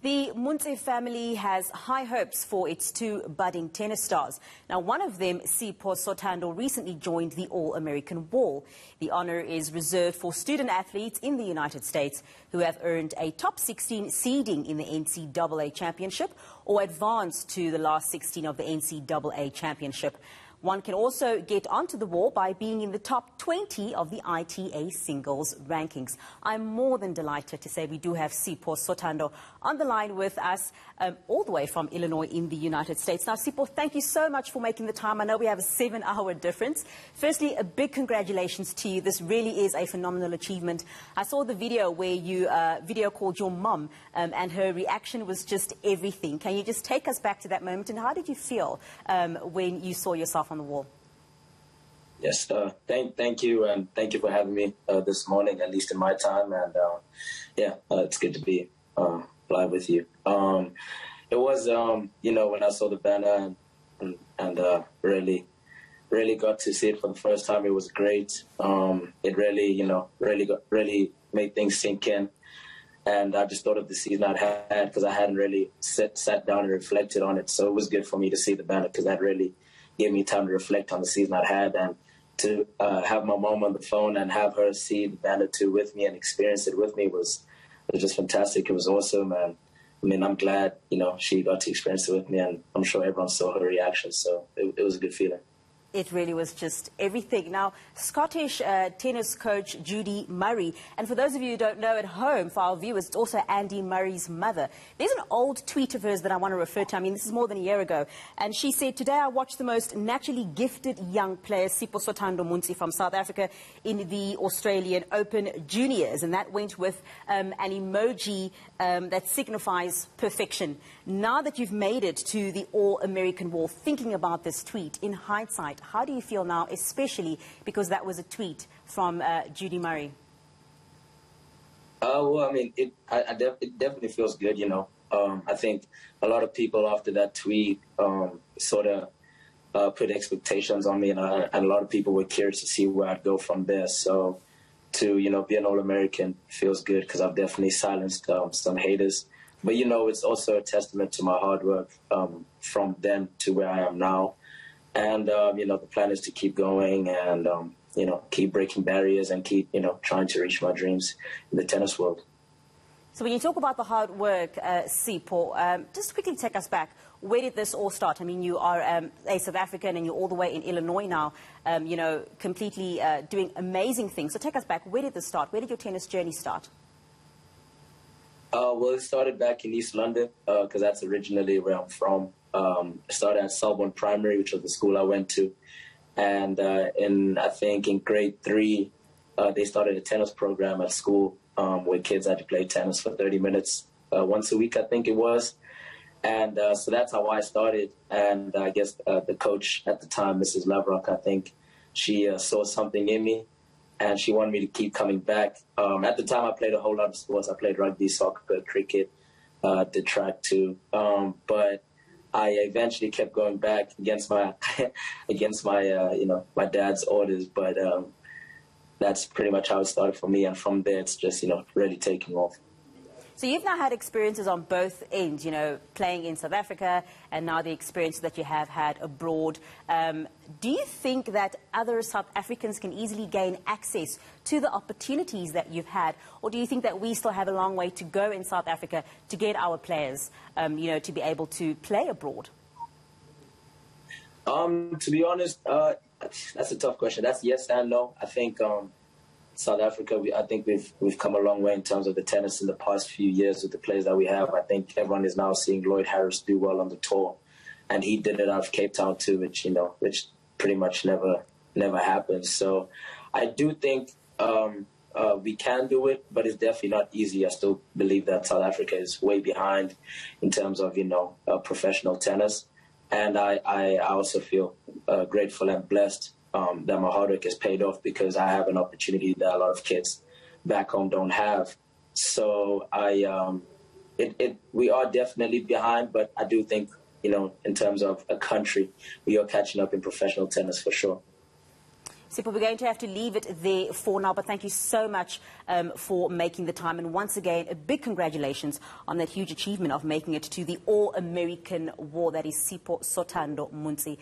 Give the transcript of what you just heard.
The Montsi family has high hopes for its two budding tennis stars. Now, one of them, Siphosothando, recently joined the All-American Wall. The honor is reserved for student athletes in the United States who have earned a top 16 seeding in the NCAA Championship or advanced to the last 16 of the NCAA Championship. One can also get onto the wall by being in the top 20 of the ITA singles rankings. I'm more than delighted to say we do have Siphosothando on the line with us all the way from Illinois in the United States. Now, Sipho, thank you so much for making the time. I know we have a 7-hour difference. Firstly, a big congratulations to you. This really is a phenomenal achievement. I saw the video where you video called your mom and her reaction was just everything. Can you just take us back to that moment, and how did you feel when you saw yourself on the wall? Yes, thank you, and thank you for having me this morning, at least in my time, and yeah, it's good to be live with you. It was, when I saw the banner and really got to see it for the first time, it was great. It really made things sink in. And I just thought of the season I'd had because I hadn't really sat down and reflected on it. So it was good for me to see the banner because that really gave me time to reflect on the season I'd had, and to have my mom on the phone and have her see the banner too with me and experience it with me was just fantastic. It was awesome, and I mean, I'm glad she got to experience it with me, and I'm sure everyone saw her reaction. So it was a good feeling. It really was just everything. Now, Scottish tennis coach Judy Murray, and for those of you who don't know at home, for our viewers, it's also Andy Murray's mother. There's an old tweet of hers that I want to refer to. I mean, this is more than a year ago. And she said, "Today I watched the most naturally gifted young player, Siphosothando Montsi from South Africa, in the Australian Open Juniors." And that went with an emoji that signifies perfection. Now that you've made it to the All-American Wall, thinking about this tweet, in hindsight, how do you feel now, especially because that was a tweet from Judy Murray? Well, I mean, it definitely feels good, I think a lot of people after that tweet sort of put expectations on me, and a lot of people were curious to see where I'd go from there. So to, be an All-American feels good because I've definitely silenced some haters. But, it's also a testament to my hard work from then to where I am now. And, the plan is to keep going and, keep breaking barriers and keep, trying to reach my dreams in the tennis world. So when you talk about the hard work, Sipho, just quickly take us back. Where did this all start? I mean, you are a South African and you're all the way in Illinois now, completely doing amazing things. So take us back. Where did this start? Where did your tennis journey start? Well, it started back in East London because that's originally where I'm from. I started at Selborne Primary, which was the school I went to. And I think in grade 3, they started a tennis program at school where kids had to play tennis for 30 minutes once a week, I think it was. And so that's how I started. And I guess the coach at the time, Mrs. Lavrock, I think, she saw something in me, and she wanted me to keep coming back. At the time, I played a whole lot of sports. I played rugby, soccer, cricket, did track too. But I eventually kept going back against my my dad's orders. But that's pretty much how it started for me. And from there, it's just, really taking off. So you've now had experiences on both ends, playing in South Africa and now the experience that you have had abroad. Do you think that other South Africans can easily gain access to the opportunities that you've had? Or do you think that we still have a long way to go in South Africa to get our players, to be able to play abroad? To be honest, that's a tough question. That's yes and no. I think South Africa, I think we've come a long way in terms of the tennis in the past few years with the players that we have. I think everyone is now seeing Lloyd Harris do well on the tour, and he did it out of Cape Town too, which pretty much never happens. So I do think we can do it, but it's definitely not easy. I still believe that South Africa is way behind in terms of professional tennis, and I also feel grateful and blessed that my hard work has paid off because I have an opportunity that a lot of kids back home don't have. So we are definitely behind, but I do think, in terms of a country, we are catching up in professional tennis for sure. Sipho, we're going to have to leave it there for now, but thank you so much for making the time. And once again, a big congratulations on that huge achievement of making it to the All-American War. That is Siphosothando Montsi.